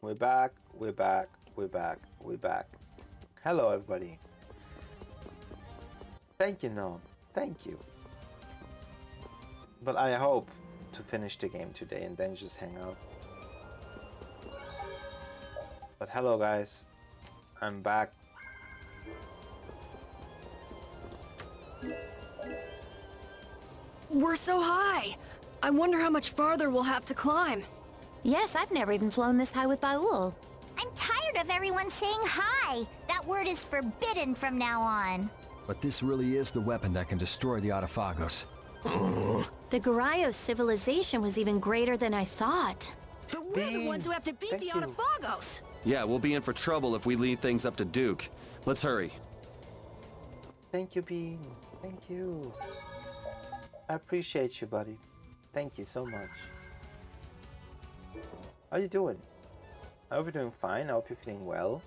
We're back, we're back, we're back, we're back. Hello, everybody. Thank you, Nom. Thank you. But I hope to finish the game today and then just hang out. But hello, guys. I'm back. We're so high. I wonder how much farther we'll have to climb. Yes, I've never even flown this high with Baul. I'm tired of everyone saying hi. That word is forbidden from now on. But this really is the weapon that can destroy the Autophagos. The Garayos civilization was even greater than I thought. But we're the ones who have to beat the Autophagos. Yeah, we'll be in for trouble if we leave things up to Duke. Let's hurry. Thank you, Bean. Thank you. I appreciate you, buddy. Thank you so much. How you doing? I hope you're doing fine. I hope you're feeling well.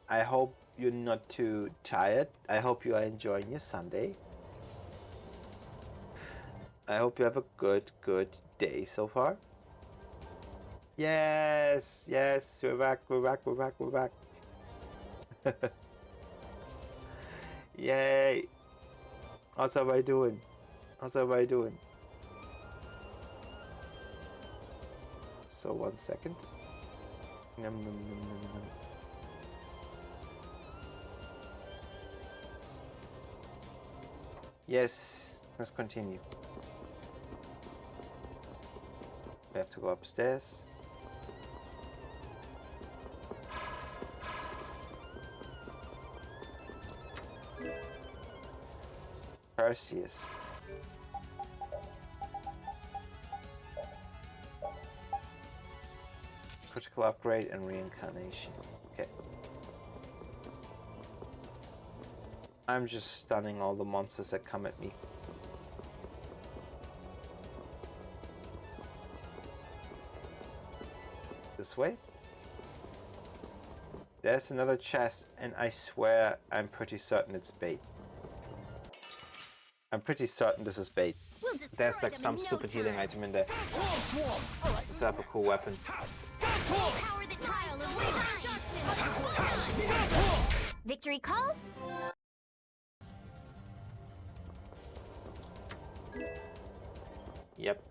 I hope you're not too tired. I hope you are enjoying your Sunday. I hope you have a good day so far. Yes, yes, we're back, we're back, we're back, we're back. Yay. How's everybody doing? How's everybody doing? So 1 second. Nom, nom, nom, nom, nom. Yes, let's continue. We have to go upstairs. Perseus. Critical upgrade and reincarnation. Okay. I'm just stunning all the monsters that come at me. This way. There's another chest, and I swear I'm pretty certain it's bait. I'm pretty certain this is bait. There's like some stupid healing item in there. Let's have a cool weapon. Victory calls? Yep.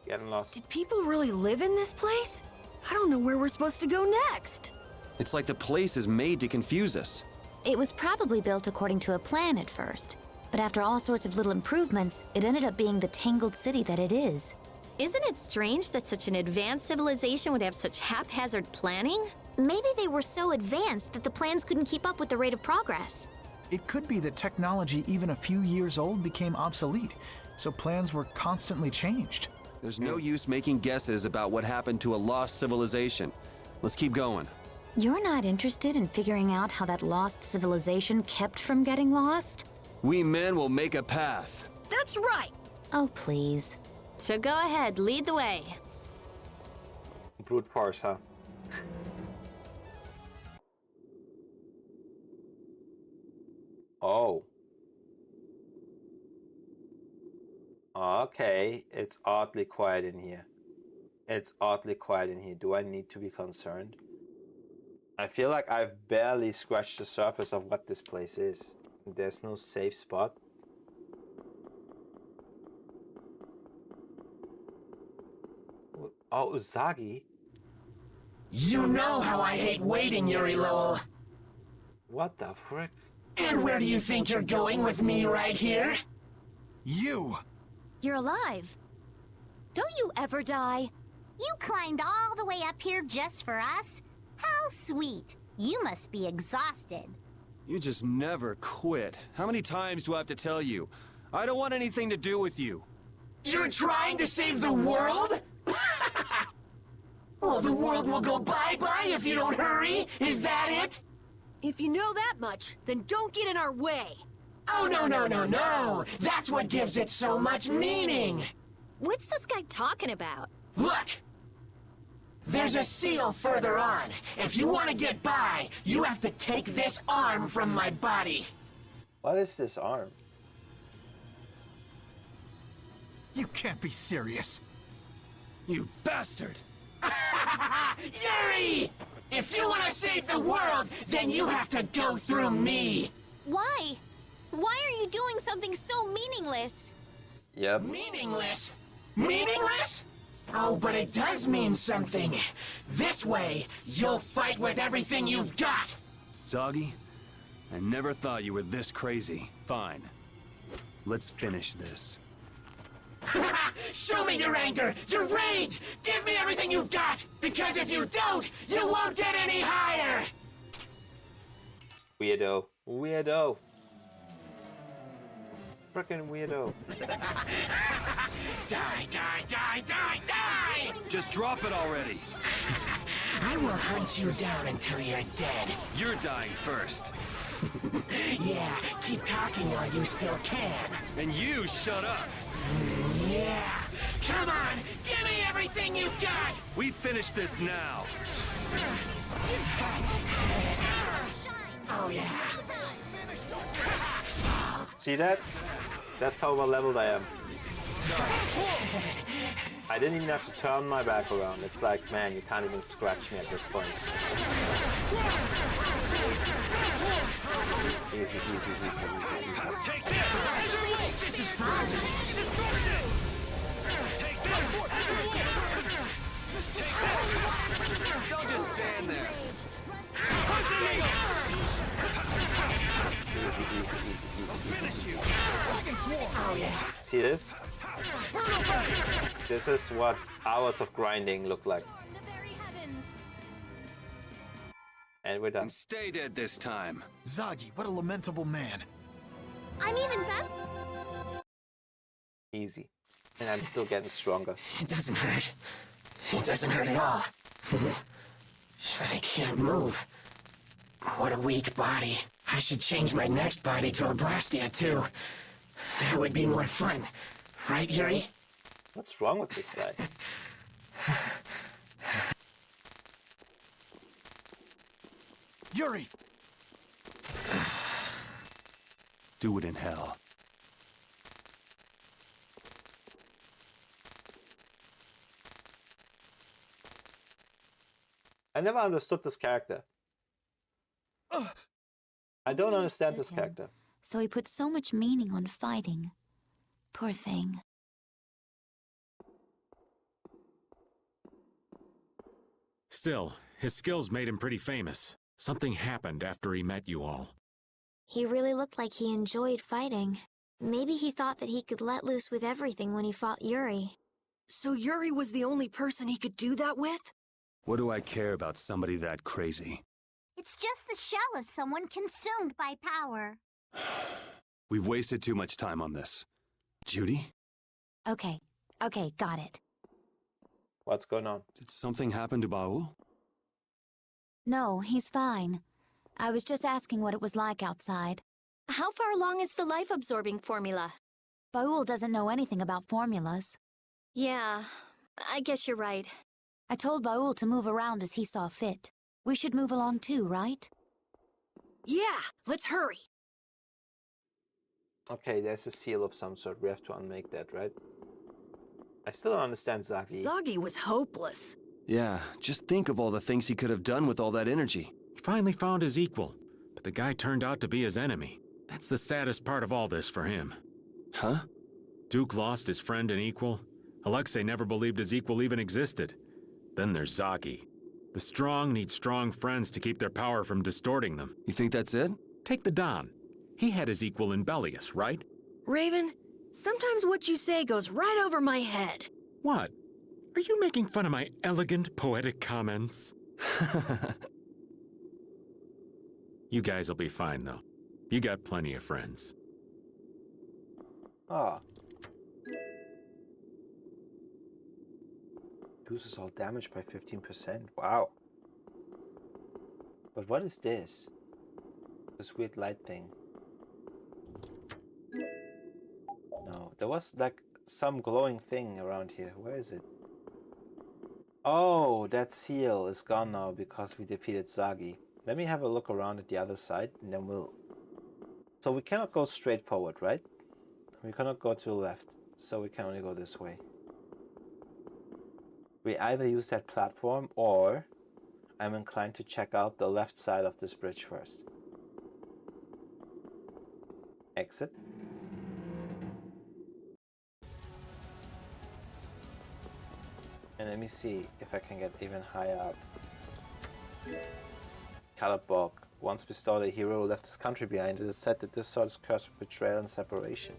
Getting lost. Did people really live in this place? I don't know where we're supposed to go next. It's like the place is made to confuse us. It was probably built according to a plan at first, but after all sorts of little improvements, it ended up being the tangled city that it is. Isn't it strange that such an advanced civilization would have such haphazard planning? Maybe they were so advanced that the plans couldn't keep up with the rate of progress. It could be that technology even a few years old became obsolete, so plans were constantly changed. There's no use making guesses about what happened to a lost civilization. Let's keep going. You're not interested in figuring out how that lost civilization kept from getting lost? We men will make a path. That's right. Oh, please. So go ahead, lead the way. Brute force, huh? Oh. Okay, it's oddly quiet in here. It's oddly quiet in here. Do I need to be concerned? I feel like I've barely scratched the surface of what this place is. There's no safe spot. Oh, Usagi? You know how I hate waiting, Yuri Lowell. What the frick? And where do you think you're going with me right here? You! You're alive. Don't you ever die? You climbed all the way up here just for us? How sweet. You must be exhausted. You just never quit. How many times do I have to tell you? I don't want anything to do with you. You're trying to save the world? Well, the world will go bye-bye if you don't hurry. Is that it? If you know that much, then don't get in our way. Oh, no, no, no, no. That's what gives it so much meaning. What's this guy talking about? Look! There's a seal further on. If you want to get by, you have to take this arm from my body. What is this arm? You can't be serious. You bastard! Yuri! If you want to save the world, then you have to go through me. Why? Why are you doing something so meaningless? Yep. Meaningless? Meaningless? Oh, but it does mean something. This way, you'll fight with everything you've got. Zoggy, I never thought you were this crazy. Fine. Let's finish this. Show me your anger, your rage! Give me everything you've got! Because if you don't, you won't get any higher! Weirdo. Weirdo. Frickin' weirdo. Die, die, die, die, die! Just drop it already! I will hunt you down until you're dead. You're dying first. Yeah, keep talking while you still can. And you shut up! Yeah! Come on! Give me everything you got! We finish this now! Oh yeah! See that? That's how well leveled I am. I didn't even have to turn my back around. It's like, man, you can't even scratch me at this point. Easy, easy, easy, easy, easy. Take this! This is fun! Destruction! Take this! Take this! Don't just stand there! Easy, easy, easy, easy, Finish you! Oh yeah! See this? This is what hours of grinding look like. And we're done. And stay dead this time. Zoggy, what a lamentable man. I'm even sad. Easy. And I'm still getting stronger. It doesn't hurt. It doesn't hurt at all. I can't move. What a weak body. I should change my next body to a Brastia too. That would be more fun. Right, Yuri? What's wrong with this guy? Yuri! Do it in hell. I never understood this character. I don't understand this Understood him. character. So he put so much meaning on fighting. Poor thing. Still, his skills made him pretty famous. Something happened after he met you all. He really looked like he enjoyed fighting. Maybe he thought that he could let loose with everything when he fought Yuri. So Yuri was the only person he could do that with? What do I care about somebody that crazy? It's just the shell of someone consumed by power. We've wasted too much time on this. Judy? Okay, got it. What's going on? Did something happen to Baul? No, he's fine. I was just asking what it was like outside. How far along is the life-absorbing formula? Baul doesn't know anything about formulas. Yeah, I guess you're right. I told Baul to move around as he saw fit. We should move along too, right? Yeah, let's hurry. Okay, there's a seal of some sort. We have to unmake that, right? I still don't understand Zoggy. Zoggy was hopeless. Yeah, just think of all the things he could have done with all that energy. He finally found his equal, but the guy turned out to be his enemy. That's the saddest part of all this for him. Huh? Duke lost his friend and equal. Alexei never believed his equal even existed. Then there's Zoggy. The strong need strong friends to keep their power from distorting them. You think that's it? Take the Don. He had his equal in Bellius, right? Raven, sometimes what you say goes right over my head. What? Are you making fun of my elegant, poetic comments? You guys will be fine, though. You got plenty of friends. Ah. Reduces all damage by 15%. Wow. But what is this? This weird light thing. No, there was like some glowing thing around here. Where is it? Oh, that seal is gone now because we defeated Zoggy. Let me have a look around at the other side and then we'll... So we cannot go straight forward, right? We cannot go to the left. so we can only go this way. We either use that platform, or I'm inclined to check out the left side of this bridge first. Exit. And let me see if I can get even higher up. Calabog. Once restored, a hero who left his country behind. It is said that this sword is cursed with betrayal and separation.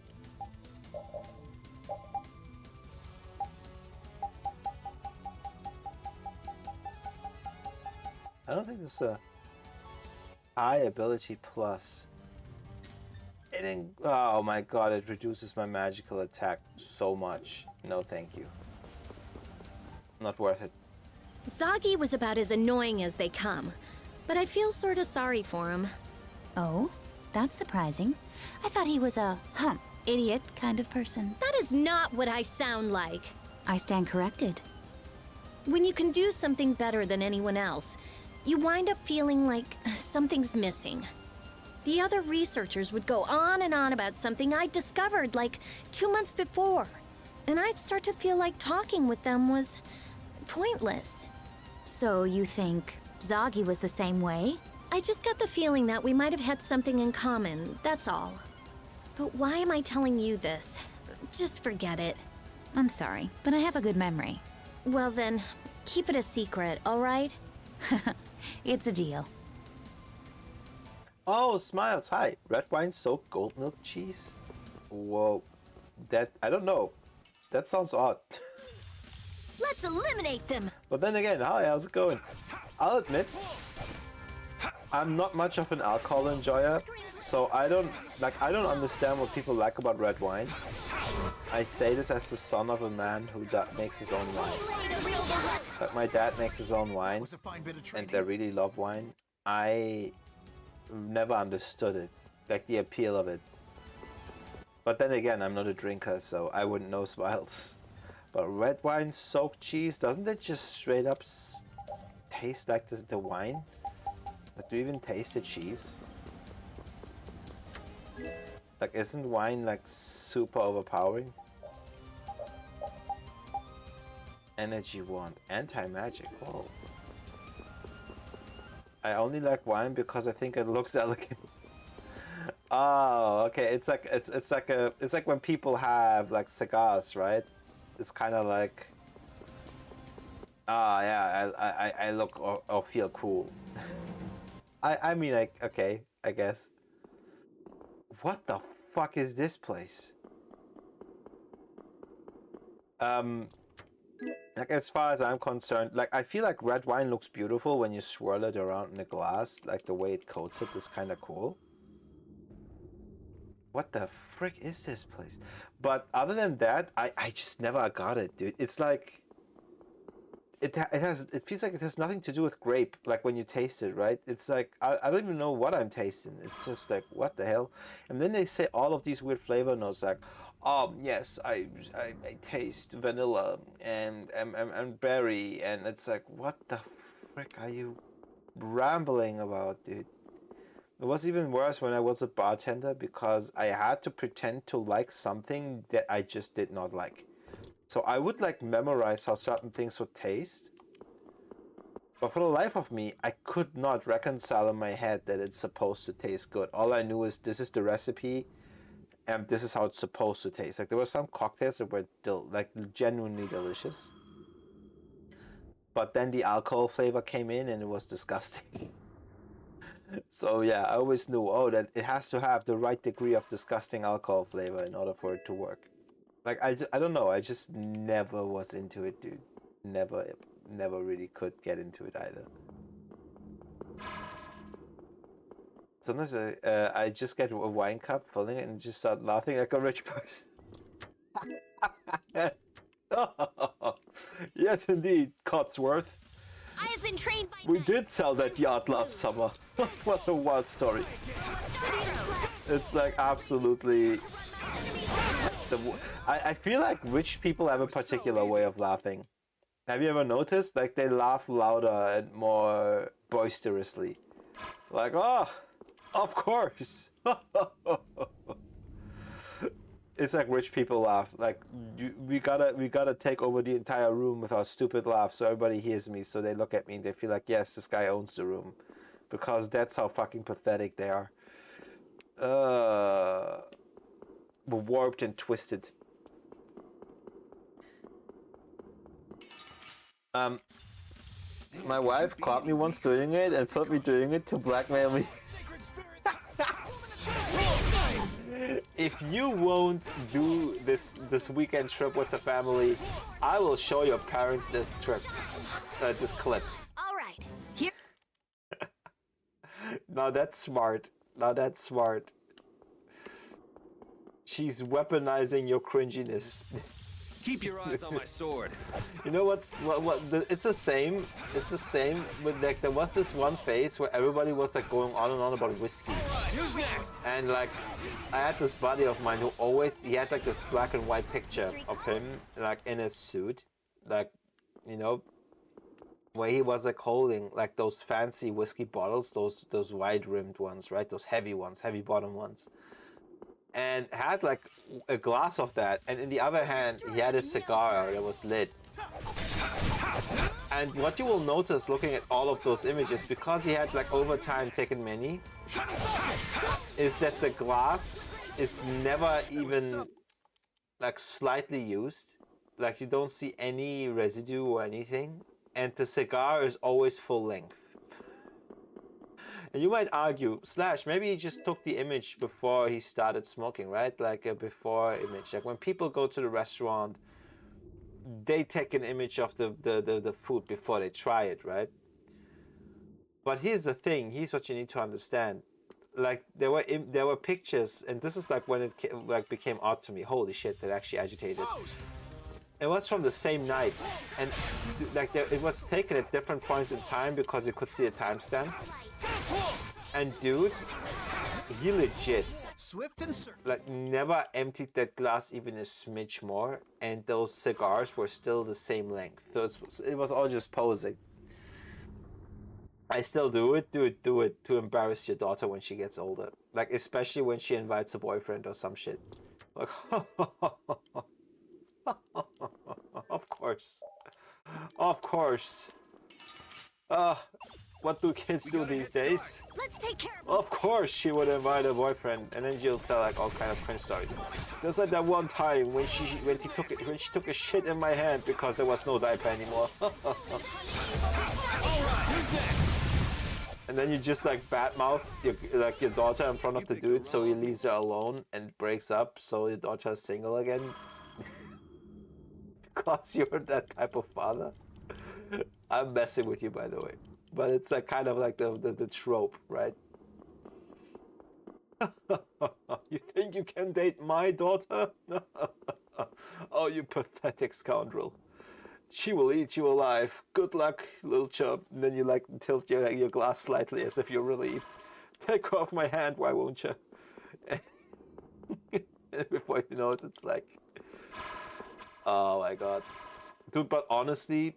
I don't think this is a high ability plus. Oh my god, it reduces my magical attack so much. No thank you. Not worth it. Zagi was about as annoying as they come, but I feel sorta sorry for him. Oh, that's surprising. I thought he was a, idiot kind of person. That is not what I sound like. I stand corrected. When you can do something better than anyone else, you wind up feeling like something's missing. The other researchers would go on and on about something I'd discovered like 2 months before, and I'd start to feel like talking with them was pointless. So you think Zagi was the same way? I just got the feeling that we might have had something in common, that's all. But why am I telling you this? Just forget it. I'm sorry, but I have a good memory. Well then, keep it a secret, all right? It's a deal. Oh, Smiles, hi. Red wine soaked gold milk cheese? Whoa. That, I don't know. That sounds odd. Let's eliminate them! But then again, hi, how's it going? I'll admit, I'm not much of an alcohol enjoyer, so I don't understand what people like about red wine. I say this as the son of a man who makes his own wine. Like my dad makes his own wine, and they really love wine. I never understood it, like the appeal of it. But then again, I'm not a drinker, so I wouldn't know Smiles. But red wine soaked cheese, doesn't it just straight up taste like the wine? Like, do you even taste the cheese? Like, isn't wine like super overpowering? Energy wand, anti-magic. Whoa. I only like wine because I think it looks elegant. Oh, okay. It's like when people have like cigars, right? It's kind of like, yeah, I look or feel cool. I mean, like, okay, I guess. What the fuck is this place? Like, as far as I'm concerned, like, I feel like red wine looks beautiful when you swirl it around in a glass. Like, the way it coats it is kind of cool. What the frick is this place? But other than that, I just never got it, dude. It's like, it feels like it has nothing to do with grape, like when you taste it, right? It's like, I don't even know what I'm tasting. It's just like, what the hell? And then they say all of these weird flavor notes, like, yes, I taste vanilla and berry, and it's like, what the frick are you rambling about, dude? It was even worse when I was a bartender because I had to pretend to like something that I just did not like. So I would like memorize how certain things would taste. But for the life of me, I could not reconcile in my head that it's supposed to taste good. All I knew is this is the recipe and this is how it's supposed to taste. Like, there were some cocktails that were like genuinely delicious. But then the alcohol flavor came in and it was disgusting. So yeah, I always knew, that it has to have the right degree of disgusting alcohol flavor in order for it to work. Like, I don't know, I just never was into it, dude. Never really could get into it either. Sometimes I just get a wine cup, filling it, and just start laughing like a rich person. Yes, indeed, Cotsworth. I have been trained by We did sell that yacht last summer. What a wild story. It's like absolutely... I feel like rich people have a particular way of laughing. Have you ever noticed? Like, they laugh louder and more boisterously. Like, oh, of course. It's like rich people laugh. Like we gotta take over the entire room with our stupid laugh, so everybody hears me. So they look at me and they feel like, yes, this guy owns the room, because that's how fucking pathetic they are. Warped and twisted. My wife caught me once doing it and put me doing it to blackmail me. If you won't do this weekend trip with the family, I will show your parents this trip, this clip. All right, here. Now that's smart. Now that's smart. She's weaponizing your cringiness. Keep your eyes on my sword. You know it's the same. It's the same with, like, there was this one phase where everybody was like going on and on about whiskey. Who's next? And like, I had this buddy of mine who he had like this black and white picture of him like in his suit, like, you know, where he was like holding like those fancy whiskey bottles, those wide rimmed ones, right? Those heavy ones, heavy bottom ones. And had like a glass of that, and in the other hand he had a cigar that was lit. And what you will notice looking at all of those images, because he had like over time taken many, is that the glass is never even like slightly used. Like you don't see any residue or anything, and the cigar is always full length. And you might argue, Slash, maybe he just took the image before he started smoking, right? Like a before image. Like when people go to the restaurant, they take an image of the food before they try it, right? But here's the thing. Here's what you need to understand. Like there were pictures, and this is like when it became odd to me. Holy shit, that actually agitated. It was from the same night, and like it was taken at different points in time because you could see the timestamps. And dude, he legit Swift and certain. like never emptied that glass even a smidge more, and those cigars were still the same length. So it was all just posing. I still do it to embarrass your daughter when she gets older. Like especially when she invites a boyfriend or some shit. Like of course. Of course. What do kids do these days? Let's take care of Of course she would invite a boyfriend, and then she'll tell like all kind of cringe stories. Just like that one time when she took a shit in my hand because there was no diaper anymore. And then you just like badmouth your daughter in front of the dude, so he leaves her alone and breaks up, so your daughter is single again. Because you're that type of father. I'm messing with you, by the way. But it's like kind of like the trope, right? You think you can date my daughter? Oh, you pathetic scoundrel. She will eat you alive. Good luck, little chub. And then you like tilt your glass slightly as if you're relieved. Take her off my hand, why won't you? And before you know it, it's like, oh my god. Dude, but honestly,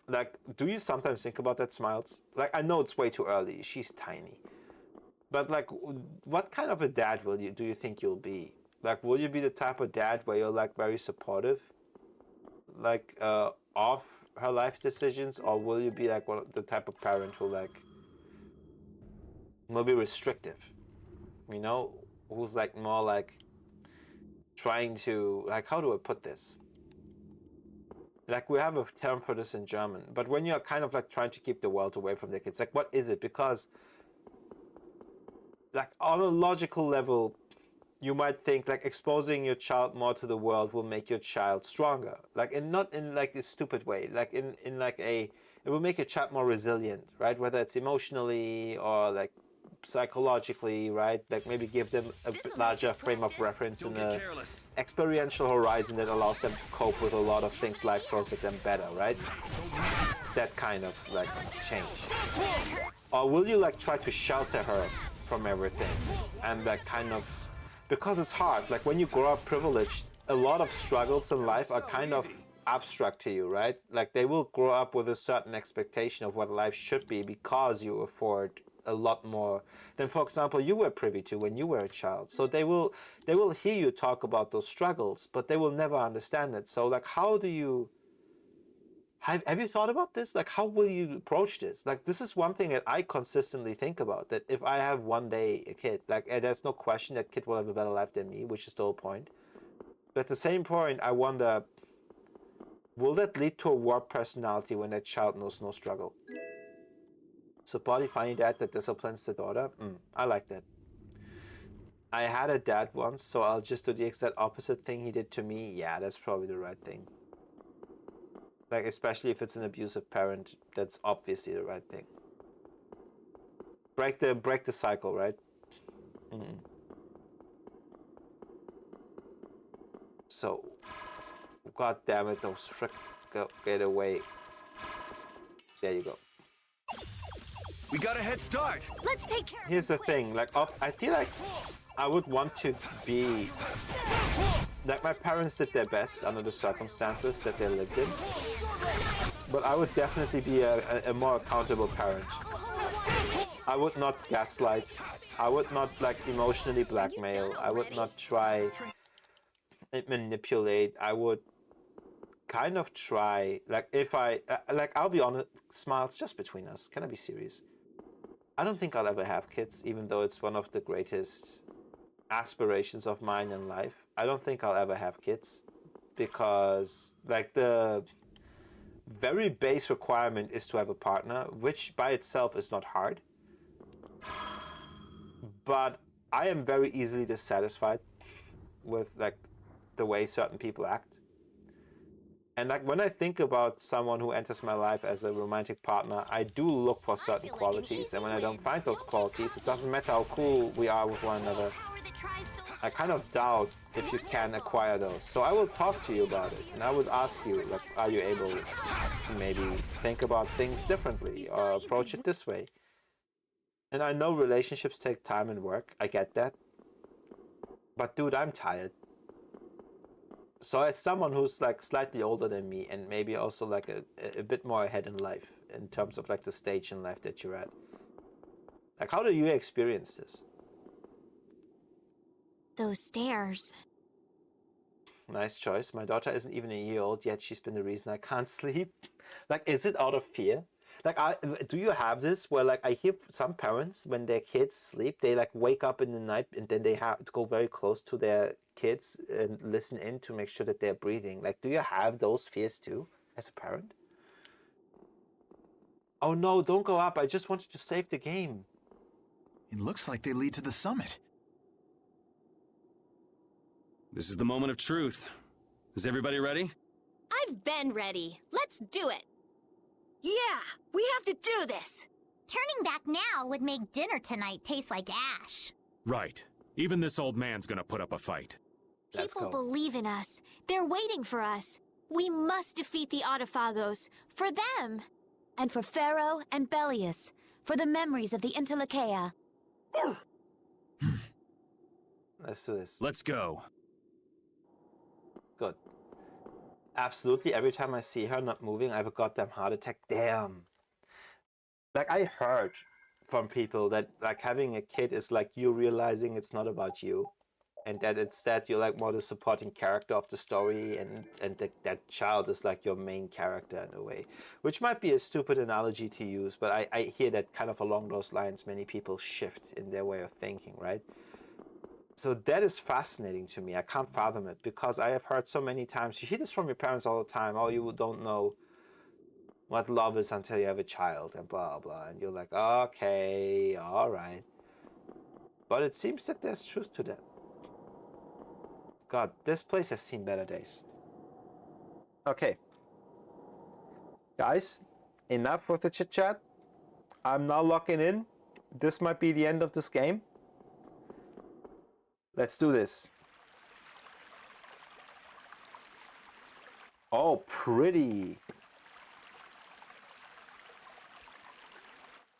like, do you sometimes think about that, Smiles? Like, I know it's way too early. She's tiny. But, like, what kind of a dad do you think you'll be? Like, will you be the type of dad where you're, like, very supportive? Like, of her life decisions? Or will you be, like, the type of parent who, like, will be restrictive? You know? Who's, like, more, like, trying to, like, how do I put this? Like, we have a term for this in German, but when you're kind of like trying to keep the world away from their kids, like, what is it? Because, like, on a logical level, you might think like exposing your child more to the world will make your child stronger. Like, and not in like a stupid way, like in like it will make your child more resilient, right? Whether it's emotionally or like psychologically, right? Like maybe give them a larger frame of reference and an experiential horizon that allows them to cope with a lot of things life throws at them better, right? That kind of like change. Or will you like try to shelter her from everything and that kind of, because it's hard, like when you grow up privileged, a lot of struggles in life are kind of abstract to you, right? Like they will grow up with a certain expectation of what life should be because you afford a lot more than, for example, you were privy to when you were a child. So they will hear you talk about those struggles, but they will never understand it. So like, how do you have you thought about this? Like, how will you approach this? Like, this is one thing that I consistently think about, that if I have one day a kid, like, and there's no question that kid will have a better life than me, which is the whole point. But at the same point, I wonder, will that lead to a warped personality when that child knows no struggle? Supportive funny dad that disciplines the daughter? I like that. I had a dad once, so I'll just do the exact opposite thing he did to me. Yeah, that's probably the right thing. Like, especially if it's an abusive parent, that's obviously the right thing. Break the cycle, right? So, god damn it, those frick, go, get away. There you go. We got a head start. Let's take care Here's the thing, like, I feel like I would want to be... Like, my parents did their best under the circumstances that they lived in. But I would definitely be a more accountable parent. I would not gaslight. I would not, like, emotionally blackmail. I would not try and manipulate. I would kind of try, like, if I... like, I'll be honest, Smiles, just between us. Can I be serious? I don't think I'll ever have kids, even though it's one of the greatest aspirations of mine in life. I don't think I'll ever have kids because, like, the very base requirement is to have a partner, which by itself is not hard. But I am very easily dissatisfied with, like, the way certain people act. And, like, when I think about someone who enters my life as a romantic partner, I do look for certain qualities. And when I don't find those qualities, it doesn't matter how cool we are with one another. I kind of doubt if you can acquire those. So I will talk to you about it. And I would ask you, like, are you able to maybe think about things differently or approach it this way? And I know relationships take time and work. I get that. But dude, I'm tired. So as someone who's, like, slightly older than me and maybe also, like, a bit more ahead in life in terms of, like, the stage in life that you're at, like, how do you experience this? Those stairs. Nice choice. My daughter isn't even a year old yet. She's been the reason I can't sleep. Like, is it out of fear? Like, do you have this where, like, I hear some parents, when their kids sleep, they, like, wake up in the night and then they have to go very close to their kids and listen in to make sure that they're breathing. Like, do you have those fears too as a parent? Oh no, don't go up. I just wanted to save the game. It looks like they lead to the summit. This is the moment of truth. Is everybody ready? I've been ready. Let's do it. Yeah, we have to do this. Turning back now would make dinner tonight taste like ash. Right. Even this old man's gonna put up a fight. People believe in us. They're waiting for us. We must defeat the Autophagos. For them. And for Pharaoh and Belius. For the memories of the Interlakeia. Let's do this. Let's go. Good. Absolutely, every time I see her not moving, I have a goddamn heart attack. Damn. Like, I heard from people that, like, having a kid is like you realizing it's not about you. And that instead you're, like, more the supporting character of the story, and that child is, like, your main character in a way. Which might be a stupid analogy to use, but I hear that kind of along those lines many people shift in their way of thinking, right? So that is fascinating to me. I can't fathom it, because I have heard so many times, you hear this from your parents all the time, oh, you don't know what love is until you have a child, and blah, blah. And you're like, okay, all right. But it seems that there's truth to that. God, this place has seen better days. Okay. Guys, enough with the chit-chat. I'm now locking in. This might be the end of this game. Let's do this. Oh, pretty.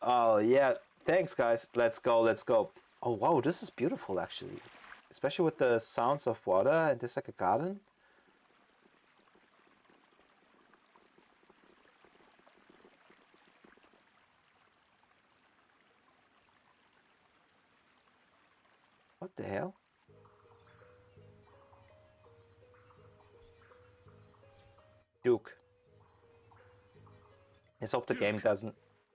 Oh, yeah. Thanks, guys. Let's go, let's go. Oh, wow, this is beautiful, actually. Especially with the sounds of water, and there's, like, a garden. What the hell? Duke. Let's hope the game doesn't...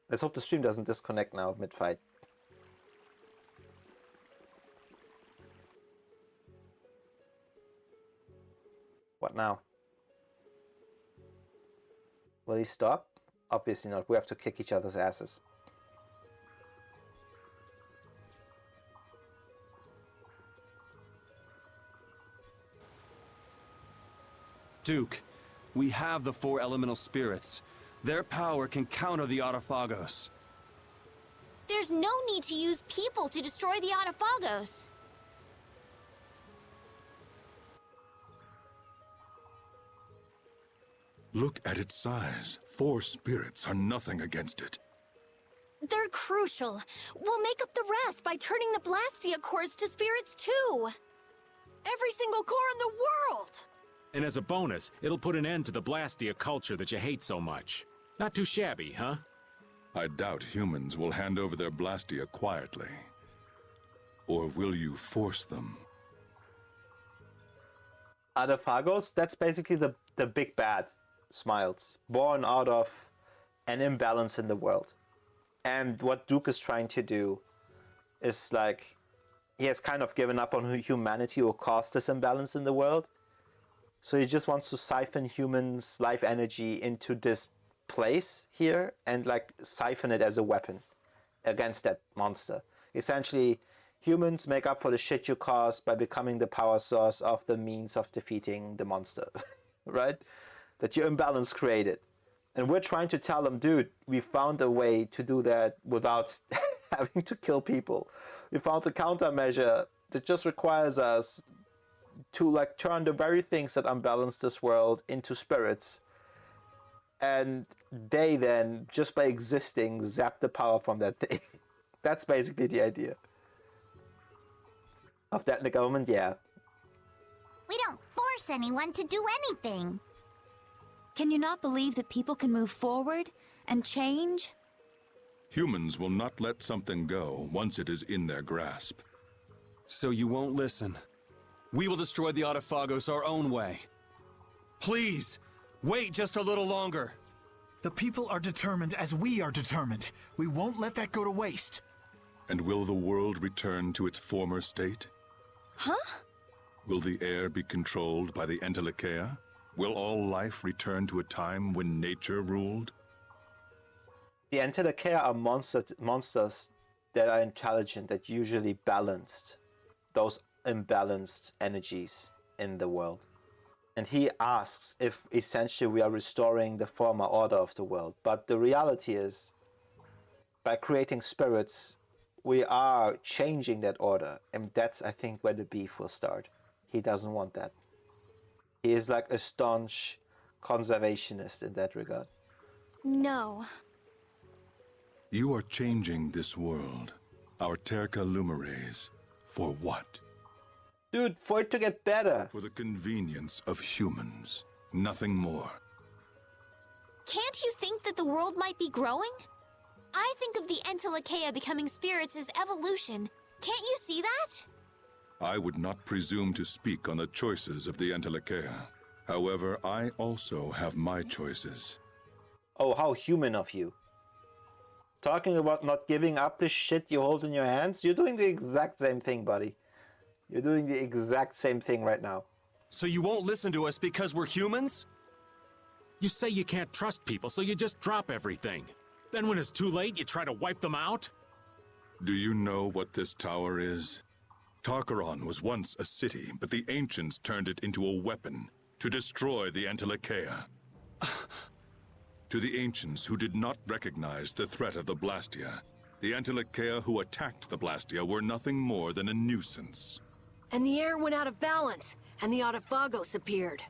Let's hope the stream doesn't disconnect now mid-fight. What now? Will he stop? Obviously not. We have to kick each other's asses. Duke, we have the 4 elemental spirits. Their power can counter the Autophagos. There's no need to use people to destroy the Autophagos. Look at its size. 4 spirits are nothing against it. They're crucial. We'll make up the rest by turning the Blastia cores to spirits too. Every single core in the world! And as a bonus, it'll put an end to the Blastia culture that you hate so much. Not too shabby, huh? I doubt humans will hand over their Blastia quietly. Or will you force them? Autophagos, that's basically the big bad. Smiles. Born out of an imbalance in the world. And what Duke is trying to do is like, he has kind of given up on humanity or caused this imbalance in the world. So he just wants to siphon humans' life energy into this place here and like siphon it as a weapon against that monster. Essentially, humans make up for the shit you caused by becoming the power source of the means of defeating the monster, right? That your imbalance created. And we're trying to tell them, dude, we found a way to do that without having to kill people. We found a countermeasure that just requires us to like turn the very things that unbalance this world into spirits. And they then, just by existing, zap the power from that thing. That's basically the idea. Of that in the government, yeah. We don't force anyone to do anything. Can you not believe that people can move forward and change? Humans will not let something go once it is in their grasp. So you won't listen. We will destroy the Autophagos our own way. Please, wait just a little longer. The people are determined as we are determined. We won't let that go to waste. And will the world return to its former state? Huh? Will the air be controlled by the Entelecheia? Will all life return to a time when nature ruled? The Entelecheia are monsters that are intelligent, that usually balanced those imbalanced energies in the world. And he asks if essentially we are restoring the former order of the world. But the reality is, by creating spirits, we are changing that order. And that's, I think, where the beef will start. He doesn't want that. He is like a staunch conservationist in that regard. No. You are changing this world, our Terca Luminaries, for what? Dude, for it to get better. For the convenience of humans, nothing more. Can't you think that the world might be growing? I think of the Entelecheia becoming spirits as evolution. Can't you see that? I would not presume to speak on the choices of the Entelecheia. However, I also have my choices. Oh, how human of you. Talking about not giving up the shit you hold in your hands, you're doing the exact same thing, buddy. You're doing the exact same thing right now. So you won't listen to us because we're humans? You say you can't trust people, so you just drop everything. Then when it's too late, you try to wipe them out? Do you know what this tower is? Tarkaron was once a city, but the ancients turned it into a weapon to destroy the Entelecheia. To the ancients who did not recognize the threat of the Blastia, the Entelecheia who attacked the Blastia were nothing more than a nuisance. And the air went out of balance, and the Autophagos appeared.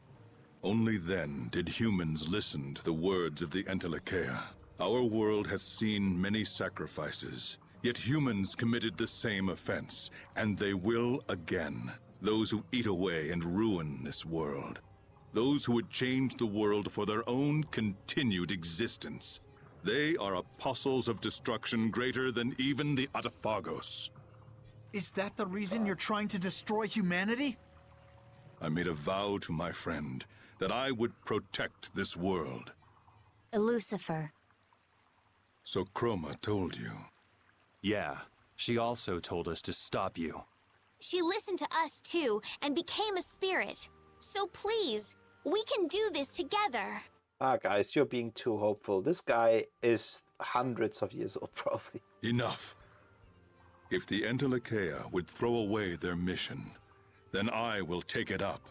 Only then did humans listen to the words of the Entelecheia. Our world has seen many sacrifices, yet humans committed the same offense, and they will again. Those who eat away and ruin this world. Those who would change the world for their own continued existence. They are apostles of destruction greater than even the Autophagos. Is that the reason you're trying to destroy humanity? I made a vow to my friend that I would protect this world. Lucifer. So Chroma told you. Yeah, she also told us to stop you. She listened to us too and became a spirit. So please, we can do this together. Ah, guys, you're being too hopeful. This guy is hundreds of years old, probably. Enough. If the Entelekea would throw away their mission, then I will take it up.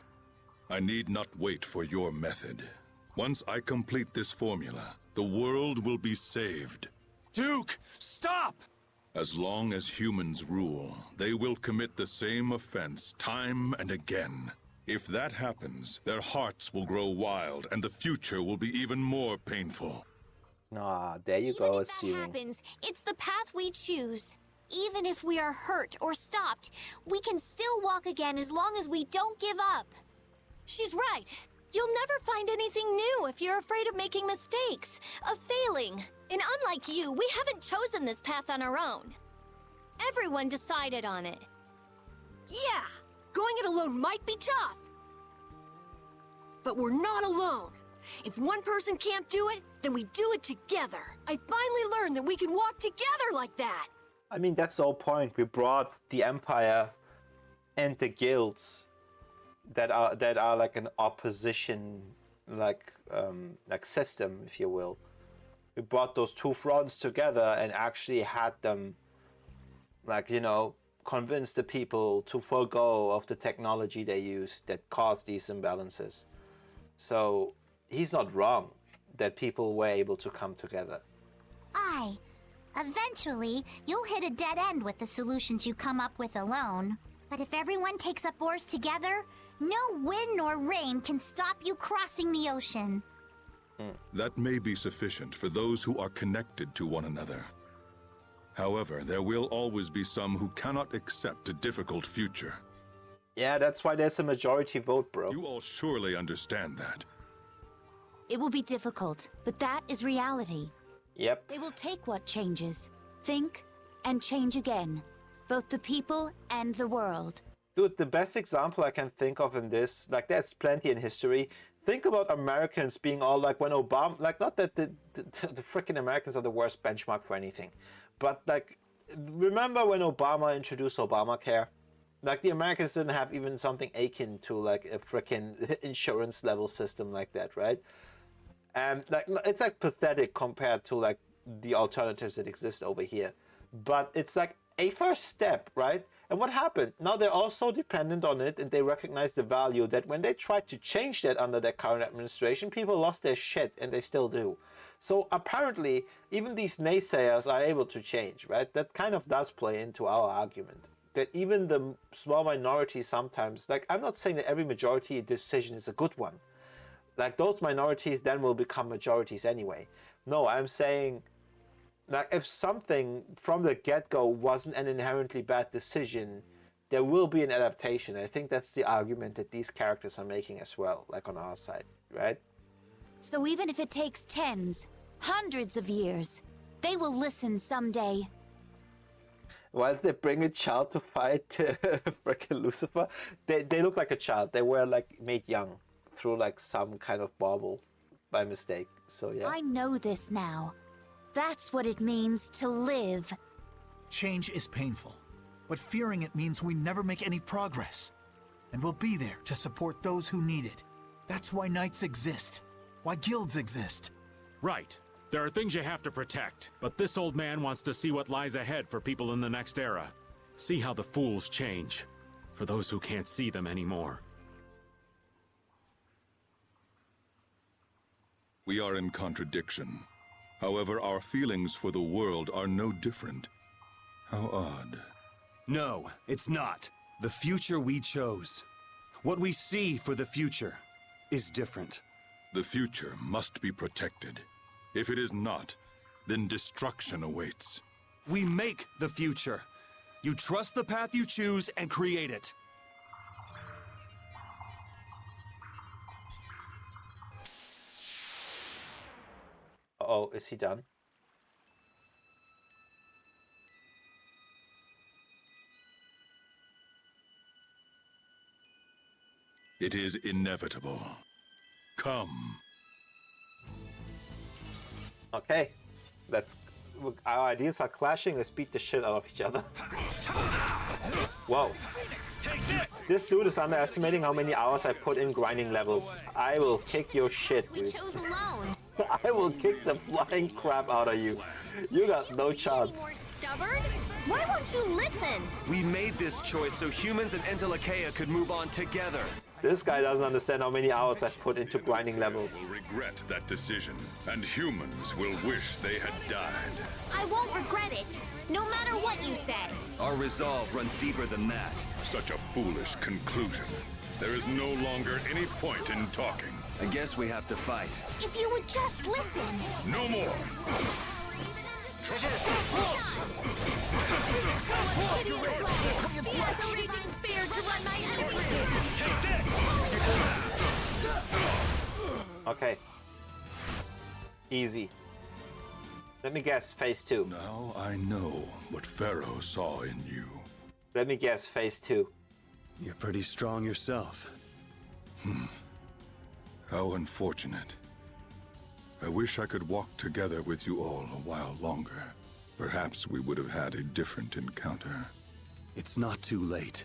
I need not wait for your method. Once I complete this formula, the world will be saved. Duke, stop! As long as humans rule, they will commit the same offense time and again. If that happens, their hearts will grow wild and the future will be even more painful. Ah, there you Even go, if that assuming. happens, it's the path we choose. Even if we are hurt or stopped, we can still walk again as long as we don't give up. She's right. You'll never find anything new if you're afraid of making mistakes, of failing. And unlike you, we haven't chosen this path on our own. Everyone decided on it. Yeah, going it alone might be tough. But we're not alone. If one person can't do it, then we do it together. I finally learned that we can walk together like that. I mean, that's the whole point. We brought the Empire and the guilds that are like an opposition, like system, if you will. We brought those two fronts together and actually had them, like, you know, convince the people to forego of the technology they used that caused these imbalances. So he's not wrong that people were able to come together. Aye. Eventually, you'll hit a dead end with the solutions you come up with alone. But if everyone takes up oars together, no wind nor rain can stop you crossing the ocean. That may be sufficient for those who are connected to one another. However, there will always be some who cannot accept a difficult future. Yeah, that's why there's a majority vote, bro. You all surely understand that. It will be difficult, but that is reality. Yep. They will take what changes, think, and change again. Both the people and the world. Dude, the best example I can think of in this, like there's plenty in history. Think about Americans being all like when Obama, like not that the freaking Americans are the worst benchmark for anything, but like remember when Obama introduced Obamacare? Like the Americans didn't have even something akin to like a freaking insurance level system like that, right? And like it's like pathetic compared to like the alternatives that exist over here. But it's like a first step, right? And what happened? Now they're all so dependent on it and they recognize the value that when they tried to change that under their current administration, people lost their shit and they still do. So apparently, even these naysayers are able to change, right? That kind of does play into our argument. That even the small minority sometimes, like I'm not saying that every majority decision is a good one. Like those minorities then will become majorities anyway. No, I'm saying like if something from the get-go wasn't an inherently bad decision, there will be an adaptation. I think that's the argument that these characters are making as well, like on our side, right? So even if it takes tens, hundreds of years, they will listen someday. Why did they bring a child to fight freaking Lucifer? They look like a child. They were like made young through like some kind of bauble by mistake. So yeah. I know this now. That's what it means to live. Change is painful, but fearing it means we never make any progress. And we'll be there to support those who need it. That's why knights exist, why guilds exist. Right. There are things you have to protect, but this old man wants to see what lies ahead for people in the next era. See how the fools change, for those who can't see them anymore. We are in contradiction. However, our feelings for the world are no different. How odd. No, it's not. The future we chose. What we see for the future is different. The future must be protected. If it is not, then destruction awaits. We make the future. You trust the path you choose and create it. Uh-oh, is he done? It is inevitable. Come. Okay, that's our ideas are clashing. Let's beat the shit out of each other. Whoa. This dude is underestimating how many hours I put in grinding levels. I will kick your shit, We dude. chose alone. I will kick the flying crap out of you. You got no chance. More stubborn? Why won't you listen? We made this choice so humans and Entelekea could move on together. This guy doesn't understand how many hours I've put into grinding levels. Will regret that decision, and humans will wish they had died. I won't regret it, no matter what you say. Our resolve runs deeper than that. Such a foolish conclusion. There is no longer any point in talking. I guess we have to fight. If you would just listen. No more! He has a raging spear to run my enemies. Okay. Easy. Let me guess, phase 2. Now I know what Pharaoh saw in you. Let me guess, phase 2. You're pretty strong yourself. How unfortunate. I wish I could walk together with you all a while longer. Perhaps we would have had a different encounter. It's not too late.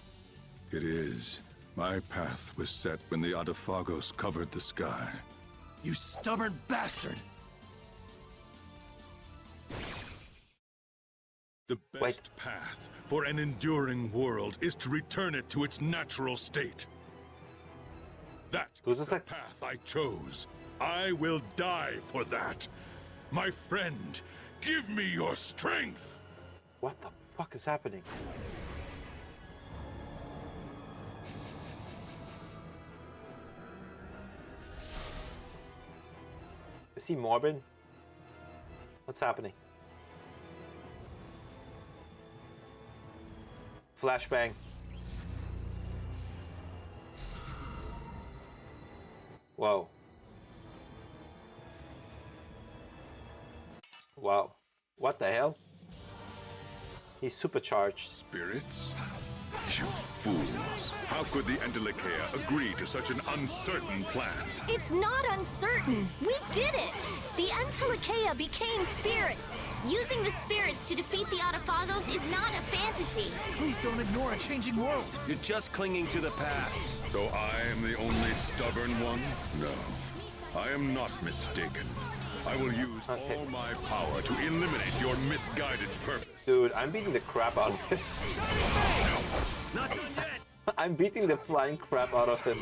It is. My path was set when the Adaphagos covered the sky. You stubborn bastard! The best path for an enduring world is to return it to its natural state. That is the path I chose. I will die for that. My friend, give me your strength. What the fuck is happening? Is he morbid? What's happening? Flashbang. Whoa. Wow. What the hell? He's supercharged. Spirits? You fools. How could the Entelekea agree to such an uncertain plan? It's not uncertain. We did it. The Entelekea became spirits. Using the spirits to defeat the Adaphagos is not a fantasy. Please don't ignore a changing world. You're just clinging to the past. So I am the only stubborn one? No. I am not mistaken. I will use all my power to eliminate your misguided purpose. Dude, I'm beating the crap out of him. Not done yet! I'm beating the flying crap out of him.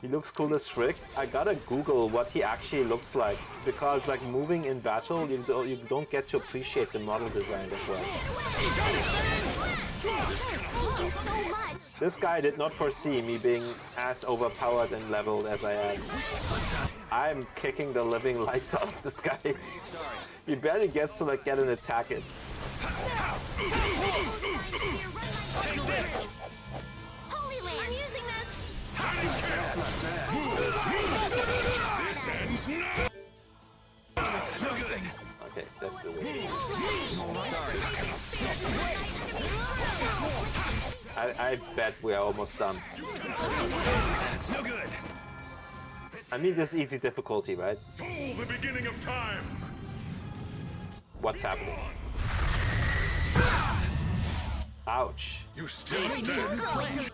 He looks cool as frick. I gotta Google what he actually looks like, because like moving in battle, you don't get to appreciate the model design as well. Thank you so much. This guy did not foresee me being as overpowered and leveled as I am. I'm kicking the living lights out of this guy. He barely gets to like get an attack in. Take this! Holy Land! I'm using this! This ends now! Okay, that's the way. I bet we're almost done. No good! I mean, this is easy difficulty, right? Toll the beginning of time! What's happening? Ouch. You still stand?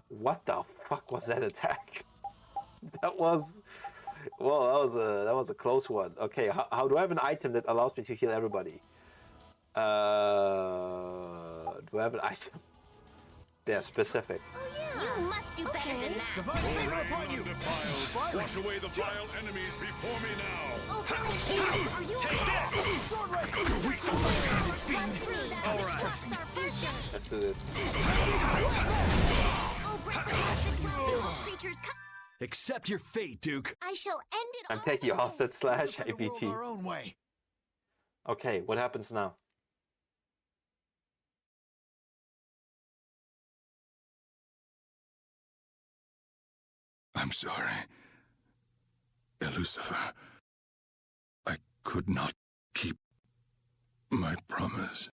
What the fuck was that attack? That was... Whoa, that was a close one. Okay, how do I have an item that allows me to heal everybody? Do I have an item? They're specific. You must do better than that. Divine favor upon you. Wash away the vile enemies before me now! Oh, really? Are you okay? Sword Raid! Come through that. All right. That's our first enemy. Let's do this. Oh, break the protection. Creatures come. Accept your fate, Duke. I shall end it I'm all taking at off that once. slash The world IBT. our own way. Okay, what happens now? I'm sorry. Lucifer. I could not keep my promise.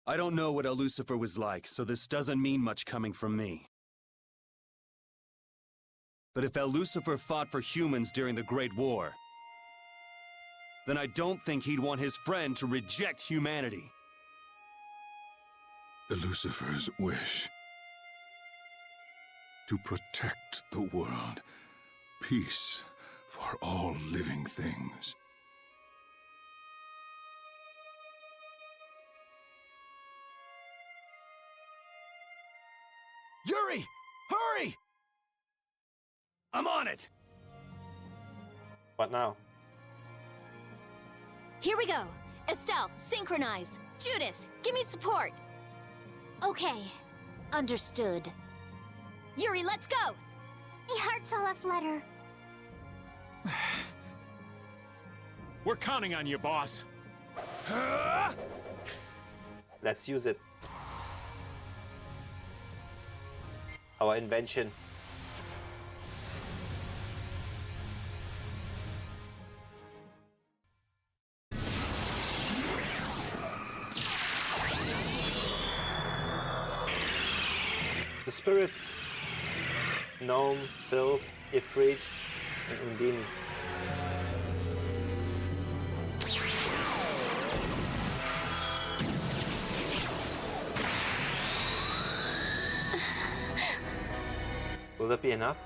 I don't know what Lucifer was like, so this doesn't mean much coming from me. But if Lucifer fought for humans during the Great War, then I don't think he'd want his friend to reject humanity. Lucifer's wish to protect the world, peace for all living things. Yuri! Hurry! I'm on it! What now? Here we go. Estelle, synchronize. Judith, give me support. Okay. Understood. Yuri, let's go! My heart's all aflutter. We're counting on you, boss. Let's use it. Our invention. The spirits. Gnome, Sylph, Ifrit, and Undine. Will that be enough?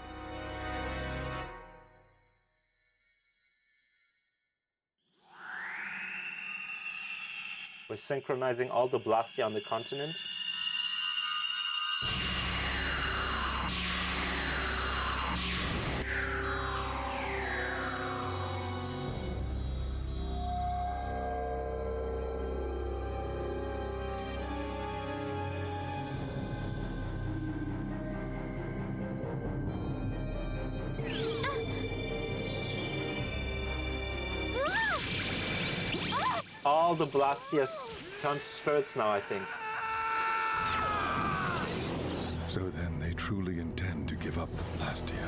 We're synchronizing all the Blastia on the continent. All the Blastia turn to spirits now, I think. So then they truly intend to give up the Blastia.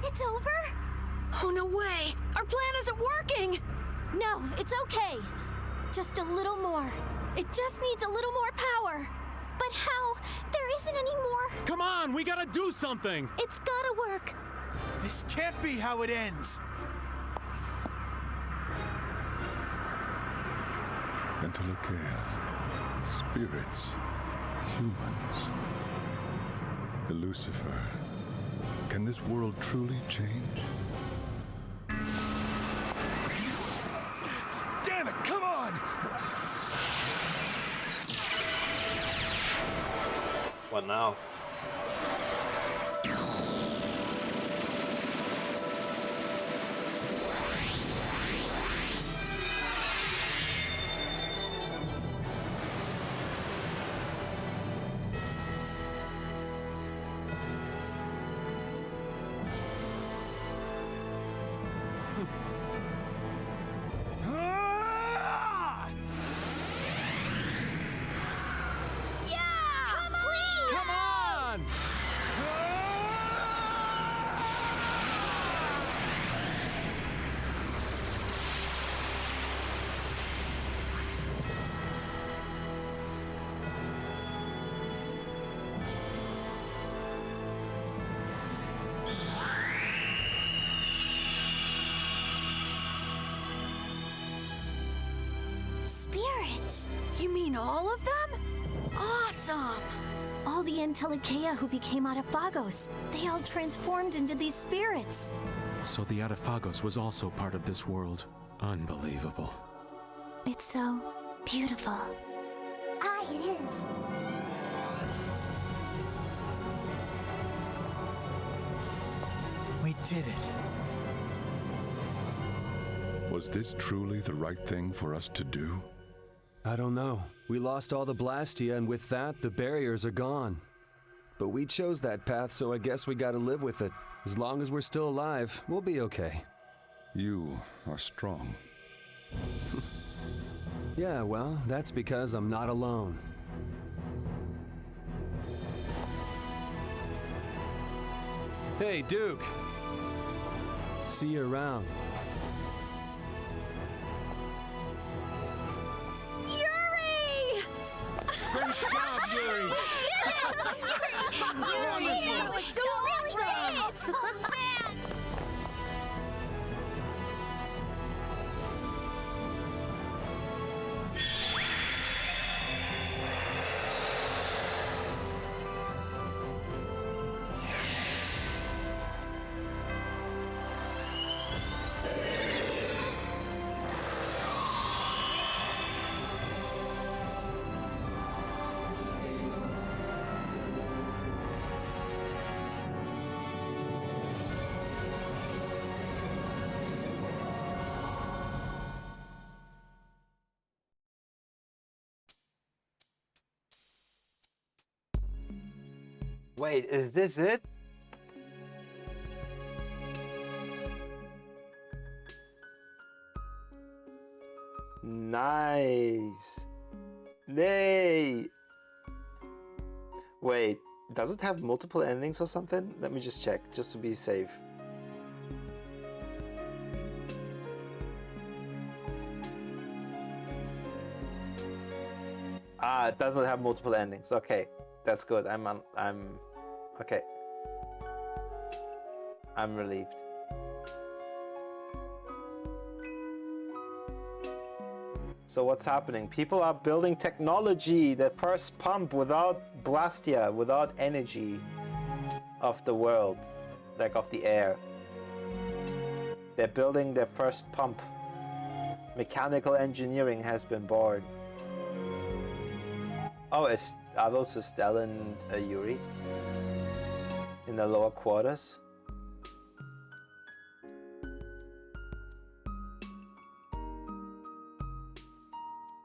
It's over? Oh, no way! Our plan isn't working! No, it's okay. Just a little more. It just needs a little more power. But how? There isn't any more. Come on, we gotta do something! It's gotta work. This can't be how it ends! Entelekea, spirits, humans, Lucifer. Can this world truly change? Damn it, come on! What now? Come on! Spirits? You mean all of them? Awesome! All the Entelekea who became Autophagos, they all transformed into these spirits. So the Autophagos was also part of this world. Unbelievable. It's so beautiful. Aye, it is. We did it. Was this truly the right thing for us to do? I don't know. We lost all the Blastia, and with that, the barriers are gone. But we chose that path, so I guess we gotta live with it. As long as we're still alive, we'll be okay. You are strong. Yeah, well, that's because I'm not alone. Hey, Duke. See you around. Yuri! Great job, Yuri! You did it! That was so awesome! Oh, man! Wait, is this it? Nice. Nay. Wait, does it have multiple endings or something? Let me just check, just to be safe. Ah, it doesn't have multiple endings. Okay, that's good. I'm okay. I'm relieved. So what's happening? People are building technology, the first pump without Blastia, without energy of the world, like of the air. They're building their first pump. Mechanical engineering has been born. Oh, are those Estelle and Yuri? In the lower quarters?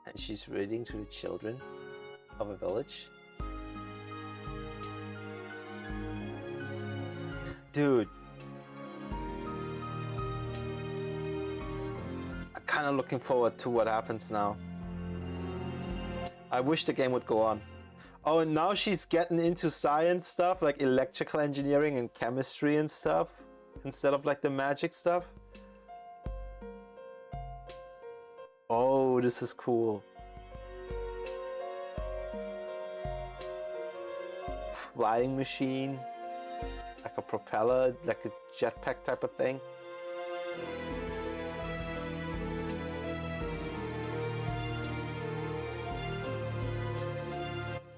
And she's reading to the children of a village. Dude. I'm kind of looking forward to what happens now. I wish the game would go on. Oh, and now she's getting into science stuff, like electrical engineering and chemistry and stuff, instead of like the magic stuff. Oh, this is cool. Flying machine, like a propeller, like a jetpack type of thing.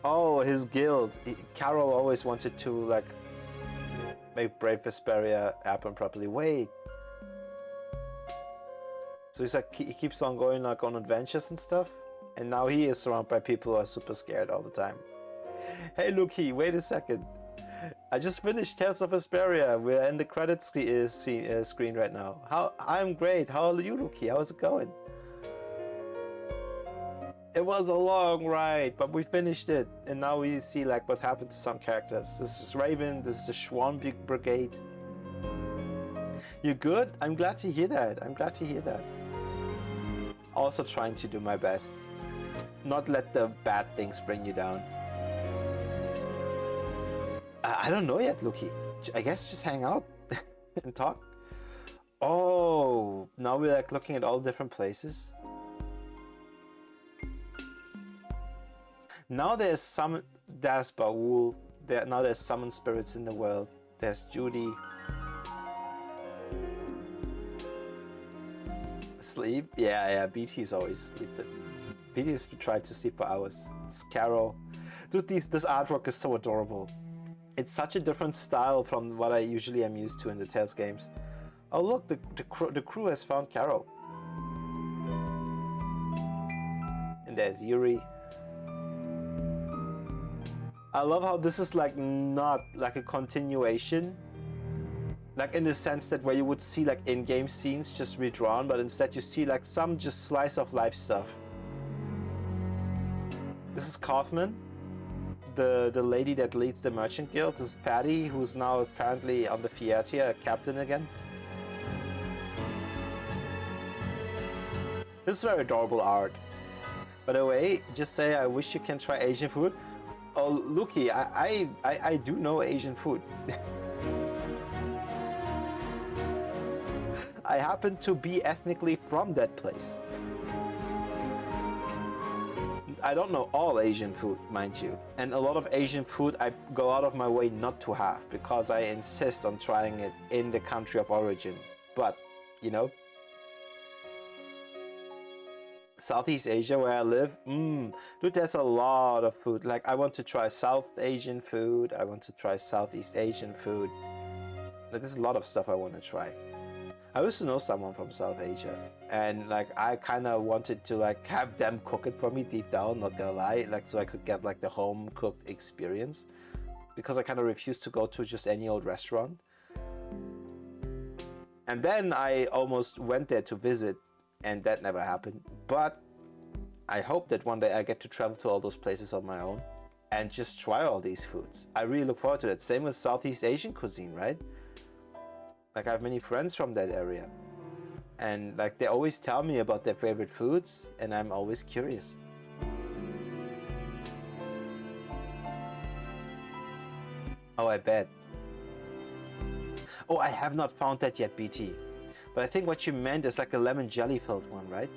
Oh, his guild. Carol always wanted to like make Brave Vesperia happen properly. Wait. So he's like, he keeps on going like on adventures and stuff, and now he is surrounded by people who are super scared all the time. Hey Luki, wait a second. I just finished Tales of Vesperia. We're in the credits screen right now. I'm great. How are you, Luki? How's it going? It was a long ride, but we finished it, and now we see like what happened to some characters. This is Raven. This is the Schwan Brigade. You good? I'm glad to hear that. I'm glad to hear that. Also trying to do my best. Not let the bad things bring you down. I don't know yet, Luki. I guess just hang out and talk. Oh, now we're like looking at all different places. Now there's Baul. Now there's summoned spirits in the world. There's Judy. Sleep? Yeah, BT's always sleeping. BT's tried to sleep for hours. It's Carol. Dude, this artwork is so adorable. It's such a different style from what I usually am used to in the Tales games. Oh look, the crew has found Carol. And there's Yuri. I love how this is like not like a continuation. Like in the sense that where you would see like in-game scenes just redrawn, but instead you see like some just slice of life stuff. This is Kaufman, the lady that leads the merchant guild. This is Patty, who's now apparently on the Fiertia, a captain again. This is very adorable art. By the way, just say I wish you can try Asian food. Oh, Luki, I do know Asian food. I happen to be ethnically from that place. I don't know all Asian food, mind you, and a lot of Asian food I go out of my way not to have because I insist on trying it in the country of origin. But, you know, Southeast Asia where I live, dude, there's a lot of food. Like, I want to try South Asian food, I want to try Southeast Asian food. Like, there's a lot of stuff I want to try. I used to know someone from South Asia, and like I kind of wanted to like have them cook it for me deep down, not gonna lie, like so I could get like the home cooked experience, because I kind of refused to go to just any old restaurant. And then I almost went there to visit, and that never happened. But I hope that one day I get to travel to all those places on my own and just try all these foods. I really look forward to that. Same with Southeast Asian cuisine, right? Like, I have many friends from that area, and like they always tell me about their favorite foods, and I'm always curious. Oh, I bet. Oh, I have not found that yet, BT. But I think what you meant is like a lemon jelly filled one, right?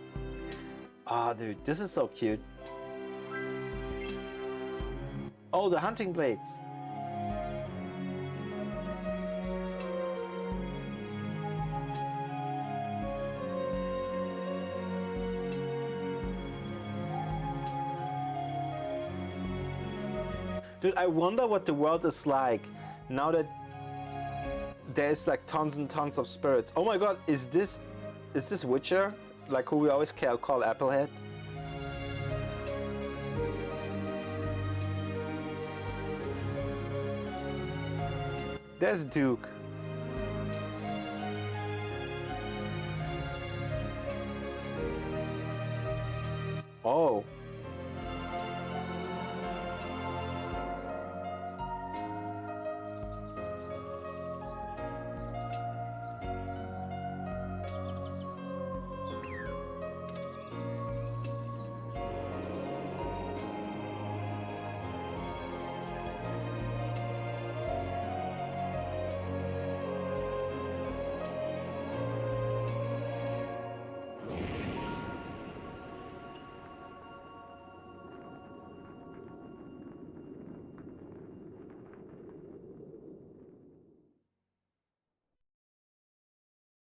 Ah, oh, dude, this is so cute. Oh, the hunting blades. Dude, I wonder what the world is like now that there's like tons and tons of spirits. Oh my god, is this Witcher? Like who we always call Applehead? There's Duke. Oh.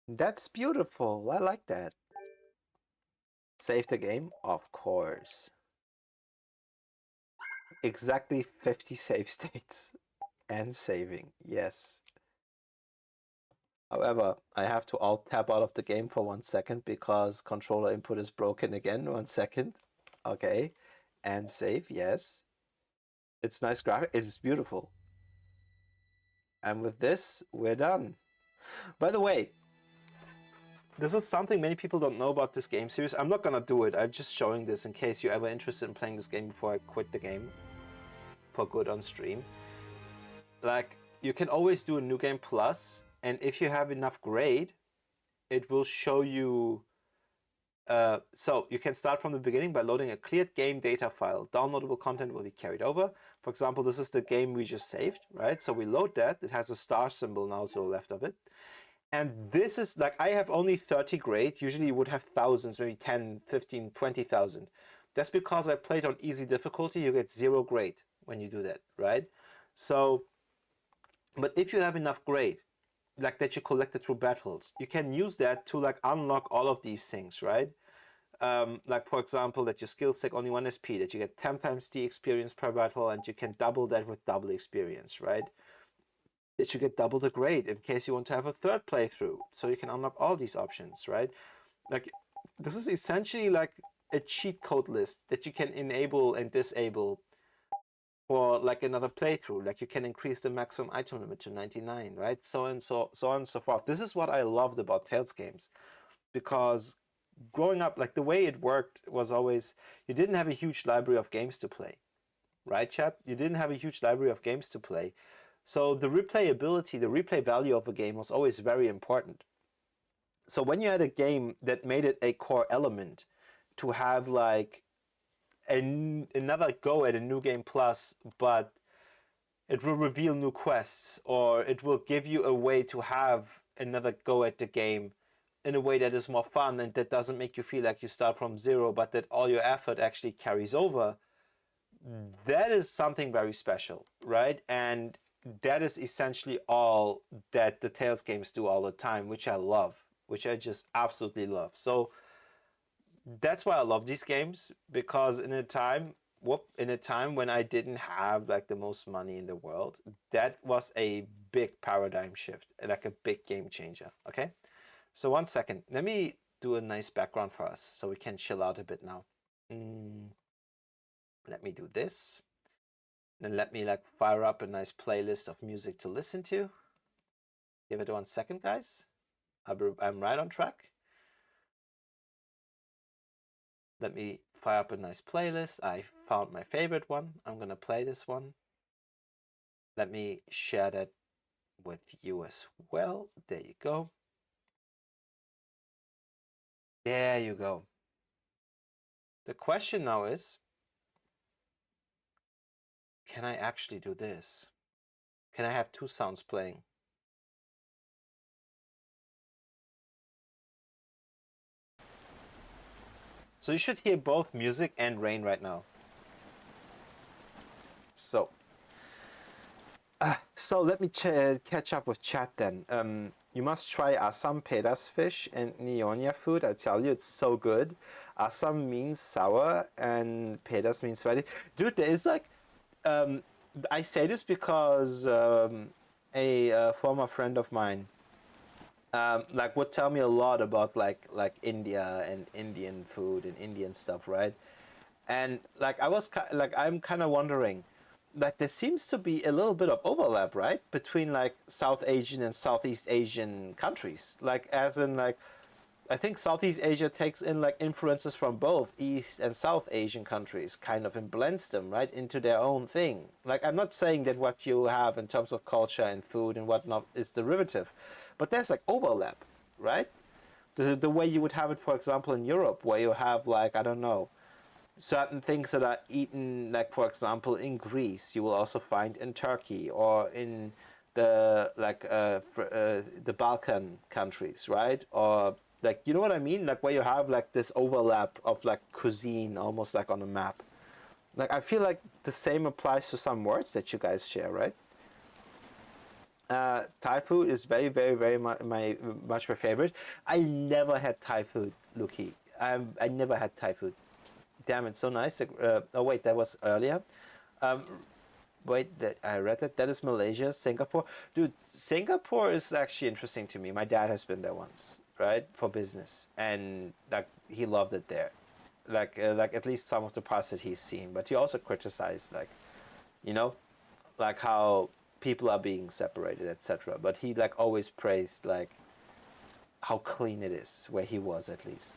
That's beautiful. I like that. Save the game? Of course. Exactly 50 save states. And saving, yes. However, I have to alt tab out of the game for 1 second because controller input is broken again. 1 second. Okay. And save, yes. It's nice graphic. It's beautiful. And with this, we're done. By the way, this is something many people don't know about this game series. I'm not gonna do it. I'm just showing this in case you're ever interested in playing this game before I quit the game for good on stream. Like, you can always do a New Game Plus, and if you have enough grade, it will show you. So you can start from the beginning by loading a cleared game data file. Downloadable content will be carried over. For example, this is the game we just saved, right? So we load that. It has a star symbol now to the left of it. And this is like, I have only 30 grade. Usually you would have thousands, maybe 10, 15, 20,000. That's because I played on easy difficulty. You get 0 grade when you do that, right? So, but if you have enough grade, like that you collected through battles, you can use that to like unlock all of these things, right? Like for example, that your skills take only 1 SP, that you get 10 times the experience per battle, and you can double that with double experience, right? That you get double the grade in case you want to have a third playthrough, so you can unlock all these options, right? Like, this is essentially like a cheat code list that you can enable and disable for like another playthrough. Like, you can increase the maximum item limit to 99, right? So on and so forth. This is what I loved about Tales games, because growing up, like the way it worked was always, you didn't have a huge library of games to play, right, chat? You didn't have a huge library of games to play. So the replayability, the replay value of a game was always very important. So when you had a game that made it a core element to have like another go at a New Game Plus, but it will reveal new quests, or it will give you a way to have another go at the game in a way that is more fun and that doesn't make you feel like you start from zero, but that all your effort actually carries over, that is something very special, right? And that is essentially all that the Tales games do all the time, which I love, which I just absolutely love. So that's why I love these games, because in a time when I didn't have like the most money in the world, that was a big paradigm shift, like a big game changer. Okay, so 1 second, let me do a nice background for us so we can chill out a bit now. Let me do this, then let me like fire up a nice playlist of music to listen to. Give it 1 second, guys. I'm right on track. Let me fire up a nice playlist. I found my favorite one. I'm gonna play this one. Let me share that with you as well. There you go. There you go. The question now is, can I actually do this? Can I have two sounds playing? So you should hear both music and rain right now. So let me catch up with chat then. You must try Assam pedas fish and Nyonya food. I tell you, it's so good. Assam means sour and pedas means sweaty. Dude, there is like, I say this because a former friend of mine like would tell me a lot about like India and Indian food and Indian stuff, right? And like I'm kind of wondering, like there seems to be a little bit of overlap, right, between like South Asian and Southeast Asian countries. Like as in like, I think Southeast Asia takes in like influences from both East and South Asian countries, kind of, and blends them right into their own thing. Like I'm not saying that what you have in terms of culture and food and whatnot is derivative, but there's like overlap, right? The way you would have it, for example, in Europe, where you have like, I don't know, certain things that are eaten, like for example in Greece, you will also find in Turkey or in the like the Balkan countries, right? Or like, you know what I mean? Like where you have like this overlap of like cuisine, almost like on a map. Like I feel like the same applies to some words that you guys share, right? Thai food is very, very, very much my favorite. I never had Thai food, Luki. I never had Thai food. Damn, it's so nice. Oh wait, that was earlier. Wait, I read that. That is Malaysia, Singapore. Dude, Singapore is actually interesting to me. My dad has been there once, right, for business, and like he loved it there. Like at least some of the parts that he's seen. But he also criticized like, you know, like how people are being separated, etc. But he like always praised like how clean it is where he was, at least.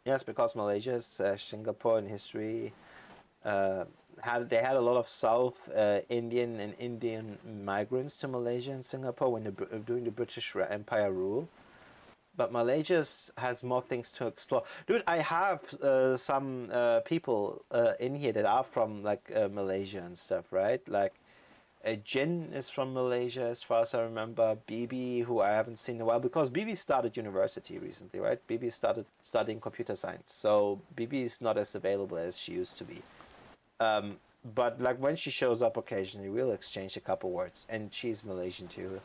Yes, because Malaysia is Singapore in history. They had a lot of South Indian and Indian migrants to Malaysia and Singapore when during the British Empire rule. But Malaysia has more things to explore. Dude, I have some people in here that are from like Malaysia and stuff, right? Like Jin is from Malaysia, as far as I remember. Bibi, who I haven't seen in a while, because Bibi started university recently, right? Bibi started studying computer science, so Bibi is not as available as she used to be. But like when she shows up occasionally, we'll exchange a couple words, and she's Malaysian too.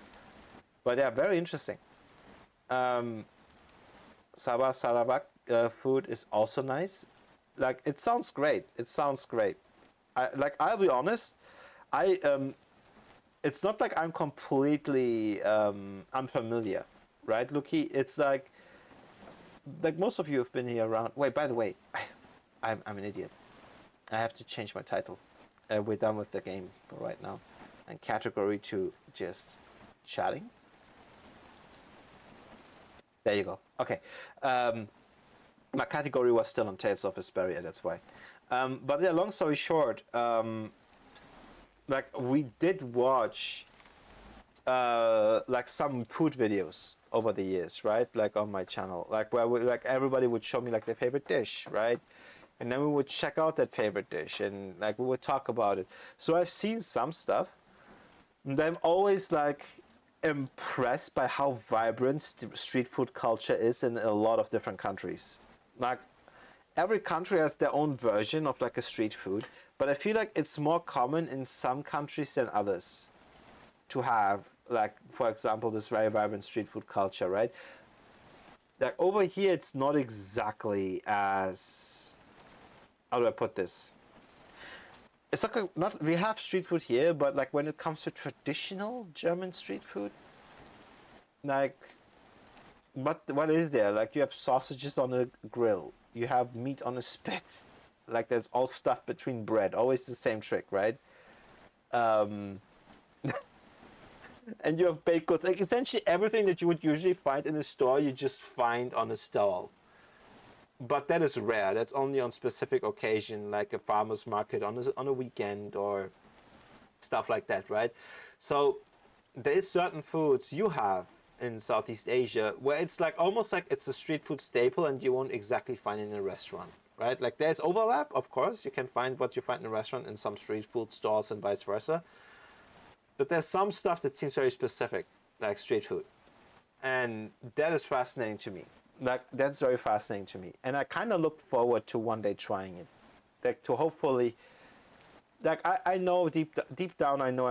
But yeah, very interesting. Sabah Sarawak food is also nice. Like it sounds great. It sounds great. I'll be honest. It's not like I'm completely unfamiliar, right, Luki? It's like most of you have been here around. Wait, by the way, I'm an idiot. I have to change my title. We're done with the game for right now, and category to just chatting. There you go. Okay. My category was still on Tales of Vesperia, that's why. But yeah, long story short, like we did watch like some food videos over the years, right? Like on my channel, like where like everybody would show me like their favorite dish, right? And then we would check out that favorite dish and like we would talk about it. So I've seen some stuff, and I'm always like impressed by how vibrant street food culture is in a lot of different countries. Like, every country has their own version of like a street food, but I feel like it's more common in some countries than others to have, like, for example, this very vibrant street food culture, right? Like, over here, it's not exactly as, how do I put this? It's like not, we have street food here, but like when it comes to traditional German street food, like, what is there? Like, you have sausages on a grill, you have meat on a spit, like there's all stuff between bread, always the same trick, right? And you have baked goods, like essentially everything that you would usually find in a store, you just find on a stall. But that is rare. That's only on specific occasion, like a farmer's market on a weekend or stuff like that, right? So there is certain foods you have in Southeast Asia where it's like almost like it's a street food staple and you won't exactly find it in a restaurant, right? Like, there's overlap, of course. You can find what you find in a restaurant in some street food stalls and vice versa. But there's some stuff that seems very specific, like street food. And that is fascinating to me. Like, that's very fascinating to me. And I kind of look forward to one day trying it. Like, to hopefully, like, I know deep down, I know I'm